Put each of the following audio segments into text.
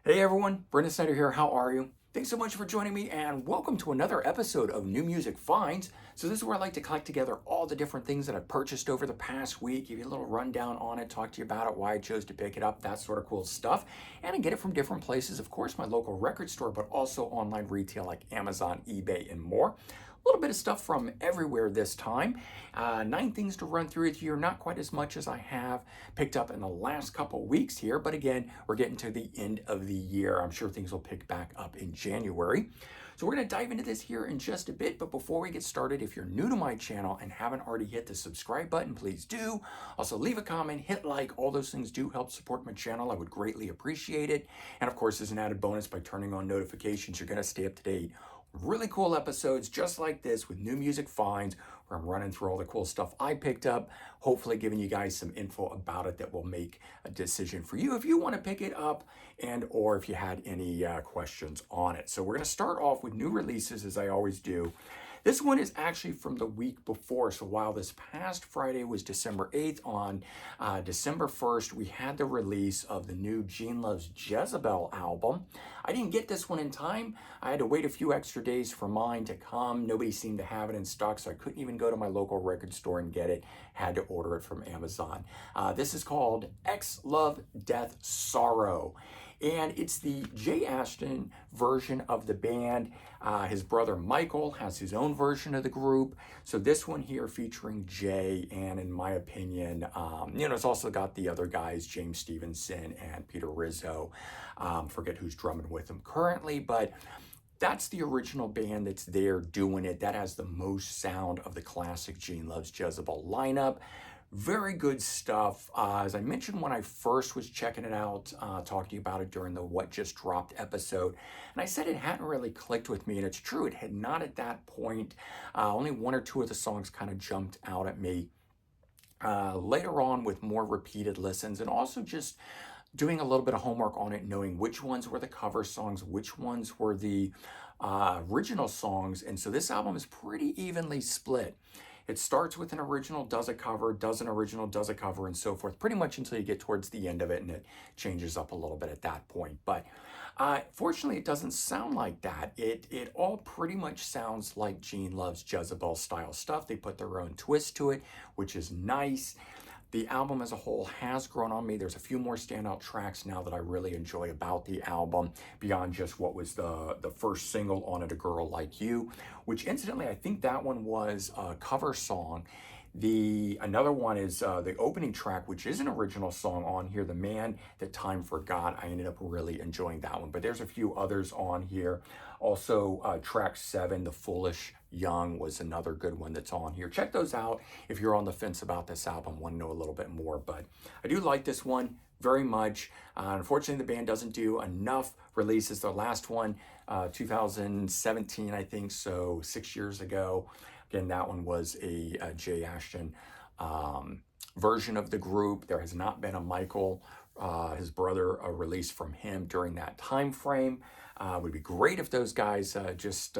Hey everyone, Brendan Snyder here. How are you? Thanks so much for joining me and welcome to another episode of New Music Finds. So this is where I like to collect together all the different things that I've purchased over the past week, give you a little rundown on it, talk to you about it, why I chose to pick it up, that sort of cool stuff. And I get it from different places, of course, my local record store, but also online retail like Amazon, eBay, and more. A little bit of stuff from everywhere this time. 9 things to run through with you, not quite as much as I have picked up in the last couple weeks here, but again, we're getting to the end of the year. I'm sure things will pick back up in January. So we're going to dive into this here in just a bit, but before we get started, if you're new to my channel and haven't already hit the subscribe button, please do. Also leave a comment, hit like, all those things do help support my channel. I would greatly appreciate it. And of course, as an added bonus, by turning on notifications, you're going to stay up to date. Really cool episodes just like this with New Music Finds, where I'm running through all the cool stuff I picked up, hopefully giving you guys some info about it that will make a decision for you if you want to pick it up and or if you had any questions on it. So we're going to start off with new releases as I always do. This one is actually from the week before. So while this past Friday was December 8th, on December 1st, we had the release of the new Gene Loves Jezebel album. I didn't get this one in time. I had to wait a few extra days for mine to come. Nobody seemed to have it in stock, so I couldn't even go to my local record store and get it. Had to order it from Amazon. This is called X Love Death Sorrow. And it's the Jay Ashton version of the band. His brother Michael has his own version of the group. So this one here featuring Jay, and in my opinion, it's also got the other guys, James Stevenson and Peter Rizzo. Forget who's drumming with them currently, but that's the original band that's there doing it. That has the most sound of the classic Gene Loves Jezebel lineup. Very good stuff. As I mentioned when I first was checking it out, talking to you about it during the What Just Dropped episode, and I said it hadn't really clicked with me, and it's true, it had not at that point. Only 1 or 2 of the songs kind of jumped out at me. Later on, with more repeated listens, and also just doing a little bit of homework on it, knowing which ones were the cover songs, which ones were the original songs, and so this album is pretty evenly split. It starts with an original, does a cover, does an original, does a cover, and so forth, pretty much until you get towards the end of it, and it changes up a little bit at that point. But fortunately, it doesn't sound like that. It all pretty much sounds like Gene Loves Jezebel style stuff. They put their own twist to it, which is nice. The album as a whole has grown on me. There's a few more standout tracks now that I really enjoy about the album, beyond just what was the first single on it, A Girl Like You, which incidentally, I think that one was a cover song. Another one is the opening track, which is an original song on here, The Man That Time Forgot. I ended up really enjoying that one, but there's a few others on here. Also, track 7, The Foolish Young, was another good one that's on here. Check those out if you're on the fence about this album, want to know a little bit more. But I do like this one very much. Unfortunately, the band doesn't do enough releases. Their last one, 2017, I think, so 6 years ago. Again, that one was a Jay Ashton version of the group. There has not been a Michael, his brother, a release from him during that time frame. Would be great if those guys just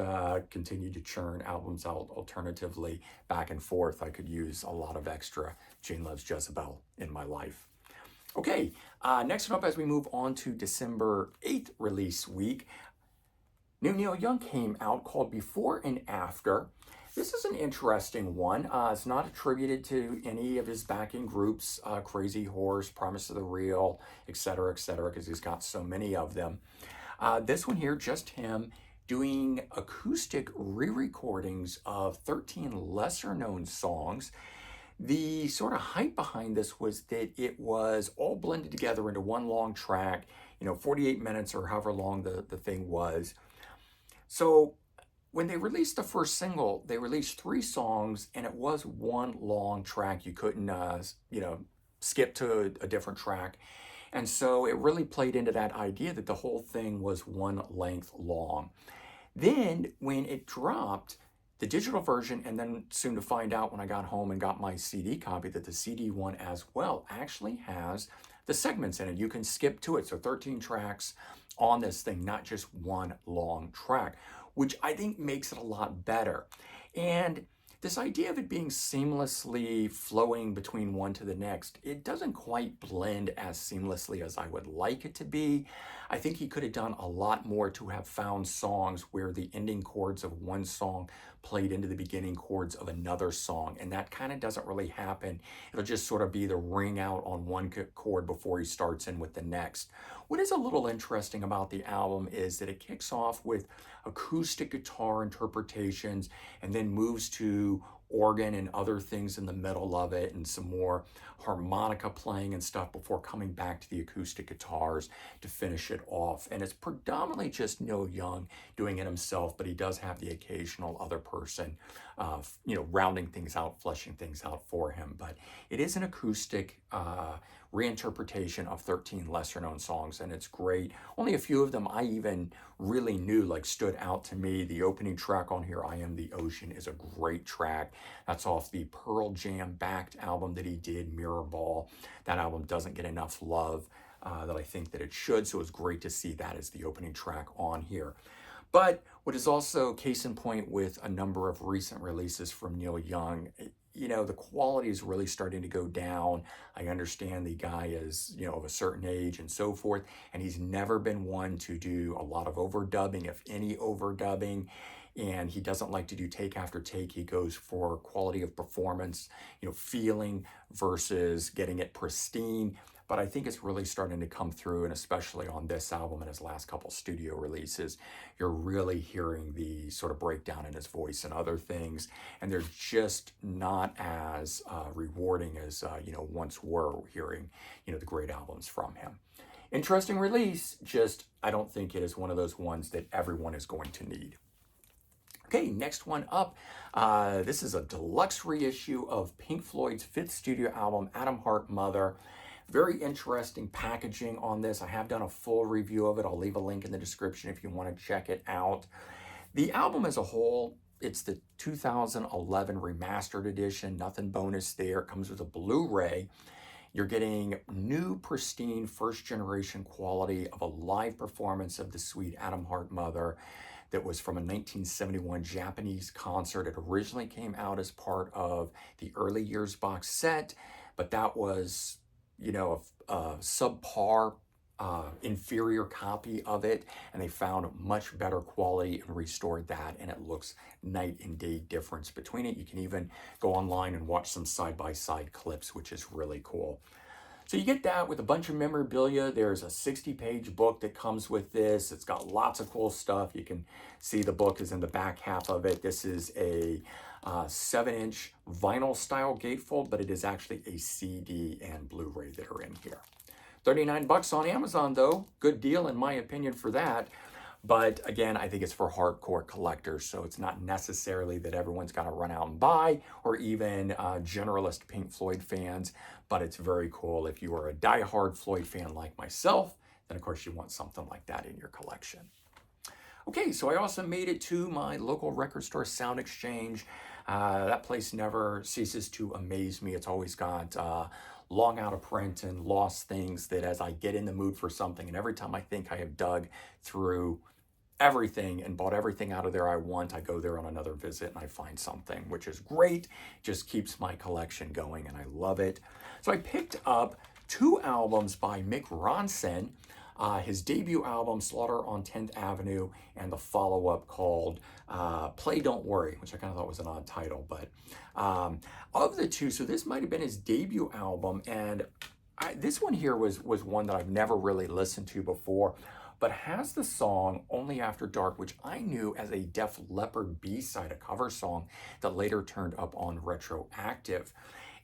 continue to churn albums out alternatively back and forth. I could use a lot of extra Gene Loves Jezebel in my life. Okay, next one up as we move on to December 8th release week, new Neil Young came out called Before and After. This is an interesting one. It's not attributed to any of his backing groups, Crazy Horse, Promise of the Real, etc., because he's got so many of them. This one here, just him doing acoustic re-recordings of 13 lesser-known songs. The sort of hype behind this was that it was all blended together into one long track, 48 minutes or however long the thing was. So when they released the first single, they released 3 songs, and it was one long track. You couldn't, skip to a different track. And so it really played into that idea that the whole thing was one length long. Then when it dropped, the digital version, and then soon to find out when I got home and got my CD copy, that the CD one as well actually has the segments in it. You can skip to it. So 13 tracks on this thing, not just one long track, which I think makes it a lot better. And this idea of it being seamlessly flowing between one to the next, it doesn't quite blend as seamlessly as I would like it to be. I think he could have done a lot more to have found songs where the ending chords of one song played into the beginning chords of another song, and that kind of doesn't really happen. It'll just sort of be the ring out on one chord before he starts in with the next. What is a little interesting about the album is that it kicks off with acoustic guitar interpretations and then moves to organ and other things in the middle of it and some more harmonica playing and stuff before coming back to the acoustic guitars to finish it off. And it's predominantly just Neil Young doing it himself, but he does have the occasional other person, rounding things out, fleshing things out for him. But it is an acoustic reinterpretation of 13 lesser known songs, and it's great. Only a few of them I even really knew, like stood out to me. The opening track on here, I Am the Ocean, is a great track. That's off the Pearl Jam backed album that he did, Mirror Ball. That album doesn't get enough love that I think that it should, so it's great to see that as the opening track on here. But what is also case in point with a number of recent releases from Neil Young, the quality is really starting to go down. I understand the guy is, of a certain age and so forth, and he's never been one to do a lot of overdubbing, if any overdubbing, and he doesn't like to do take after take. He goes for quality of performance, feeling versus getting it pristine. But I think it's really starting to come through, and especially on this album and his last couple studio releases, you're really hearing the sort of breakdown in his voice and other things, and they're just not as rewarding as once were hearing the great albums from him. Interesting release, just I don't think it is one of those ones that everyone is going to need. Okay, next one up. This is a deluxe reissue of Pink Floyd's 5th studio album, Hart, Mother. Very interesting packaging on this. I have done a full review of it. I'll leave a link in the description if you want to check it out. The album as a whole, it's the 2011 remastered edition. Nothing bonus there. It comes with a Blu-ray. You're getting new, pristine, first-generation quality of a live performance of the sweet Hart, Mother that was from a 1971 Japanese concert. It originally came out as part of the Early Years box set, but that was a subpar, inferior copy of it, and they found much better quality and restored that, and it looks night and day difference between it. You can even go online and watch some side-by-side clips, which is really cool. So you get that with a bunch of memorabilia. There's a 60-page book that comes with this. It's got lots of cool stuff. You can see the book is in the back half of it. This is a 7-inch vinyl style gatefold, but it is actually a CD and Blu-ray that are in here. $39 on Amazon though. Good deal in my opinion for that. But again, I think it's for hardcore collectors, so it's not necessarily that everyone's got to run out and buy, or even generalist Pink Floyd fans, but it's very cool. If you are a diehard Floyd fan like myself, then of course you want something like that in your collection. Okay, so I also made it to my local record store, Sound Exchange. That place never ceases to amaze me. It's always got long out of print and lost things that as I get in the mood for something, and every time I think I have dug through everything and bought everything out of there I want, I go there on another visit and I find something, which is great. Just keeps my collection going and I love it. So I picked up 2 albums by Mick Ronson, his debut album, Slaughter on 10th Avenue, and the follow-up called Play Don't Worry, which I kind of thought was an odd title. But of the 2, so this might have been his debut album, and this one here was one that I've never really listened to before, but has the song Only After Dark, which I knew as a Def Leppard B-side, a cover song that later turned up on Retroactive.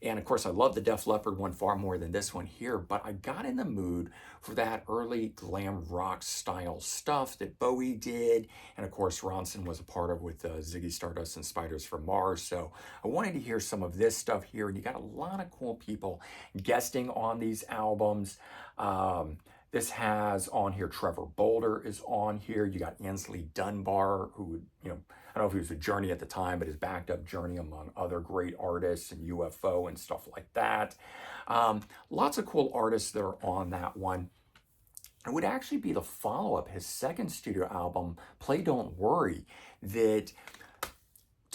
And of course, I love the Def Leppard one far more than this one here, but I got in the mood for that early glam rock style stuff that Bowie did. And of course, Ronson was a part of with Ziggy Stardust and Spiders from Mars. So I wanted to hear some of this stuff here. And you got a lot of cool people guesting on these albums. This has on here, Trevor Bolder is on here. You got Ainsley Dunbar, who, I don't know if he was a Journey at the time, but has backed up Journey among other great artists and UFO and stuff like that. Lots of cool artists that are on that one. It would actually be the follow-up, his second studio album, Play Don't Worry, that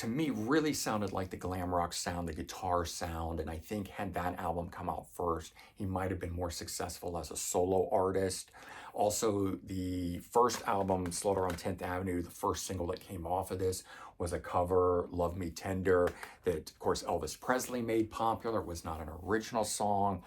to me, really sounded like the glam rock sound, the guitar sound. And I think had that album come out first, he might have been more successful as a solo artist. Also, the first album, Slaughter on 10th Avenue, the first single that came off of this was a cover, Love Me Tender, that, of course, Elvis Presley made popular. It was not an original song.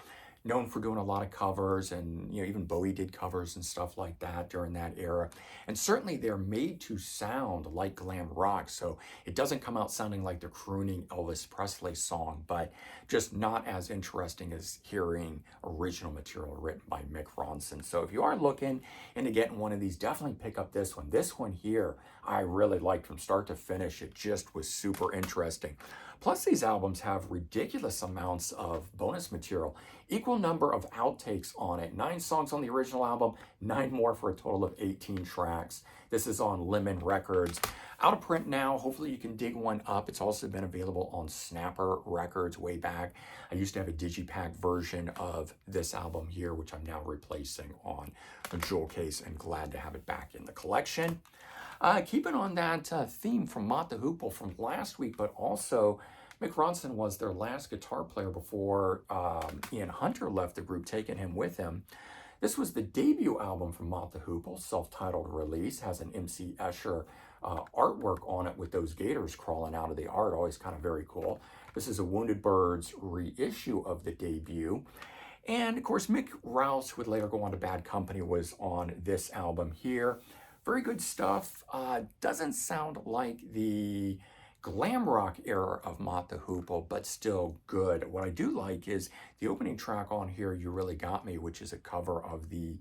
Known for doing a lot of covers, and even Bowie did covers and stuff like that during that era. And certainly they're made to sound like glam rock, so it doesn't come out sounding like they're crooning Elvis Presley song, but just not as interesting as hearing original material written by Mick Ronson. So if you are looking into getting one of these, definitely pick up this one. This one here, I really liked from start to finish. It just was super interesting. Plus, these albums have ridiculous amounts of bonus material, equal number of outtakes on it. 9 songs on the original album, 9 more for a total of 18 tracks. This is on Lemon Records. Out of print now. Hopefully you can dig one up. It's also been available on Snapper Records way back. I used to have a digipack version of this album here, which I'm now replacing on a jewel case, and glad to have it back in the collection. Keeping on that theme from Mott the Hoople from last week, but also Mick Ronson was their last guitar player before Ian Hunter left the group, taking him with him. This was the debut album from Mott the Hoople, self-titled release, has an MC Escher artwork on it with those gators crawling out of the art, always kind of very cool. This is a Wounded Birds reissue of the debut. And of course, Mick Rouse, who would later go on to Bad Company, was on this album here. Very good stuff. Doesn't sound like the glam rock era of Mott the Hoople, but still good. What I do like is the opening track on here, You Really Got Me, which is a cover of the,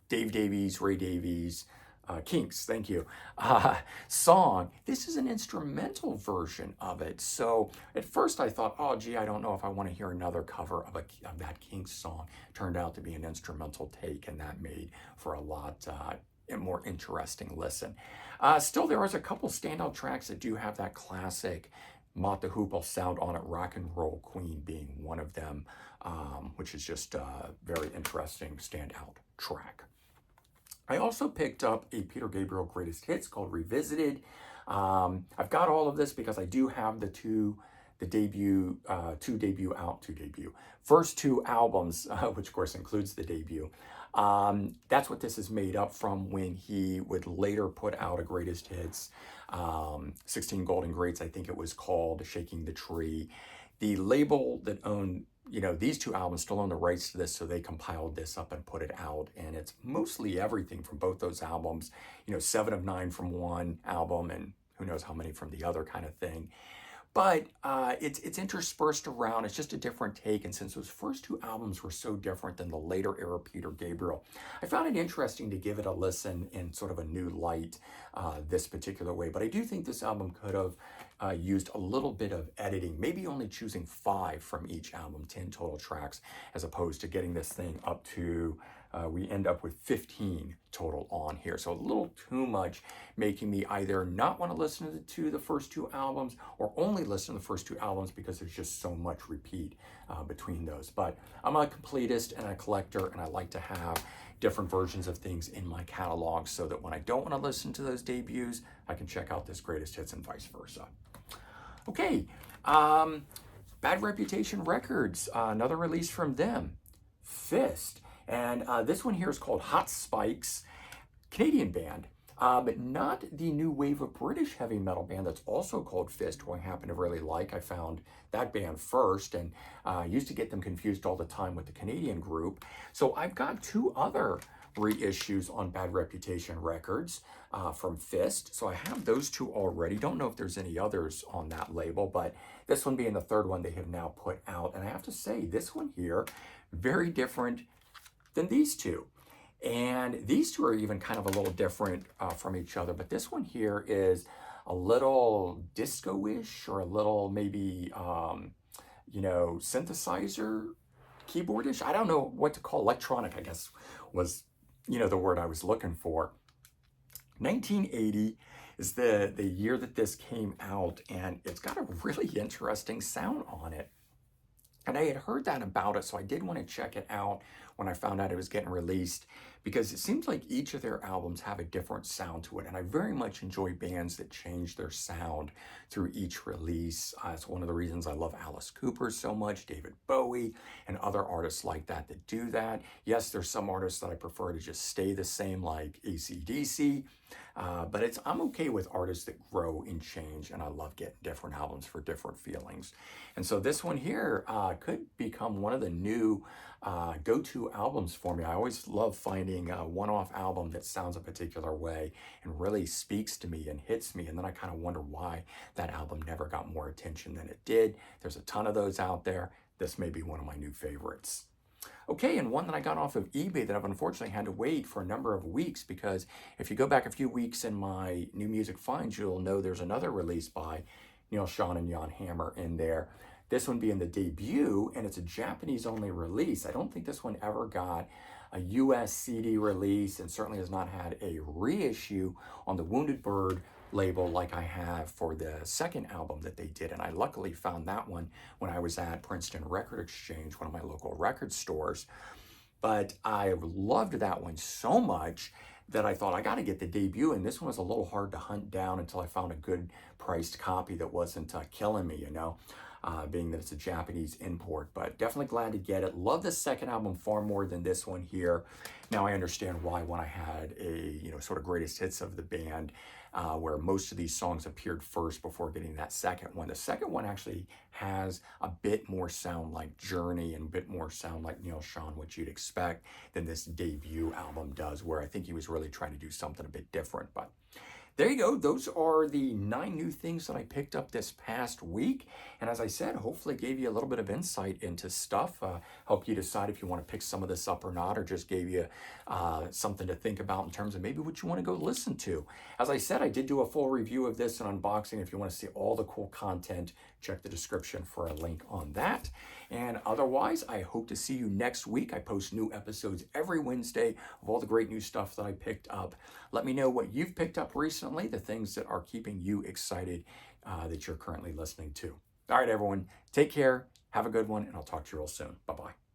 Dave Davies, Ray Davies, Kinks, thank you, song. This is an instrumental version of it. So at first I thought, oh, gee, I don't know if I want to hear another cover of that Kinks song. Turned out to be an instrumental take, and that made for a lot more interesting listen. Still, there was a couple standout tracks that do have that classic Mott the Hoople sound on it, Rock and Roll Queen being one of them, which is just a very interesting standout track. I also picked up a Peter Gabriel Greatest Hits called Revisited. I've got all of this because I do have first 2 albums, which of course includes the debut. That's what this is made up from when he would later put out a Greatest Hits, 16 Golden Greats, I think it was called, Shaking the Tree. The label that owned these 2 albums still own the rights to this, so they compiled this up and put it out, and it's mostly everything from both those albums, 7 of 9 from one album, and who knows how many from the other kind of thing. But it's interspersed around. It's just a different take, and since those first 2 albums were so different than the later era Peter Gabriel, I found it interesting to give it a listen in sort of a new light this particular way. But I do think this album could have used a little bit of editing, maybe only choosing 5 from each album, 10 total tracks, as opposed to getting this thing up to, we end up with 15 total on here. So a little too much, making me either not want to listen to the first 2 albums or only listen to the first 2 albums because there's just so much repeat between those. But I'm a completist and a collector, and I like to have different versions of things in my catalog so that when I don't want to listen to those debuts, I can check out this Greatest Hits and vice versa. Okay, Bad Reputation Records, another release from them, Fist. And this one here is called Hot Spikes, Canadian band, but not the new wave of British heavy metal band that's also called Fist, who I happen to really like. I found that band first, and used to get them confused all the time with the Canadian group. So I've got 2 other reissues on Bad Reputation Records from Fist. So I have those 2 already. Don't know if there's any others on that label, but this one being the 3rd one they have now put out. And I have to say, this one here, very different than these 2. And these 2 are even kind of a little different from each other, but this one here is a little disco-ish, or a little maybe, synthesizer, keyboardish. I don't know what to call electronic, I guess was, the word I was looking for. 1980 is the year that this came out, and it's got a really interesting sound on it. And I had heard that about it, so I did want to check it out when I found out it was getting released, because it seems like each of their albums have a different sound to it. And I very much enjoy bands that change their sound through each release. It's one of the reasons I love Alice Cooper so much, David Bowie, and other artists like that that do that. Yes, there's some artists that I prefer to just stay the same, like AC/DC. But I'm okay with artists that grow and change, and I love getting different albums for different feelings. And so this one here could become one of the new go-to albums for me. I always love finding a one-off album that sounds a particular way and really speaks to me and hits me, and then I kind of wonder why that album never got more attention than it did. There's a ton of those out there. This may be one of my new favorites. Okay, and one that I got off of eBay that I've unfortunately had to wait for a number of weeks, because if you go back a few weeks in my New Music Finds, you'll know there's another release by Neil Schon and Jan Hammer in there. This one being the debut, and it's a Japanese-only release. I don't think this one ever got a US CD release, and certainly has not had a reissue on the Wounded Bird label like I have for the second album that they did. And I luckily found that one when I was at Princeton Record Exchange, one of my local record stores. But I loved that one so much that I thought I got to get the debut, and this one was a little hard to hunt down until I found a good priced copy that wasn't killing me, being that it's a Japanese import. But definitely glad to get it. Love the second album far more than this one here. Now I understand why when I had a sort of greatest hits of the band, where most of these songs appeared first before getting that second one. The second one actually has a bit more sound like Journey and a bit more sound like Neil Schon, which you'd expect, than this debut album does, where I think he was really trying to do something a bit different. But there you go. Those are the 9 new things that I picked up this past week. And as I said, hopefully gave you a little bit of insight into stuff, help you decide if you want to pick some of this up or not, or just gave you something to think about in terms of maybe what you want to go listen to. As I said, I did do a full review of this and unboxing. If you want to see all the cool content, check the description for a link on that. And otherwise, I hope to see you next week. I post new episodes every Wednesday of all the great new stuff that I picked up. Let me know what you've picked up recently, the things that are keeping you excited that you're currently listening to. All right, everyone, take care, have a good one, and I'll talk to you real soon. Bye-bye.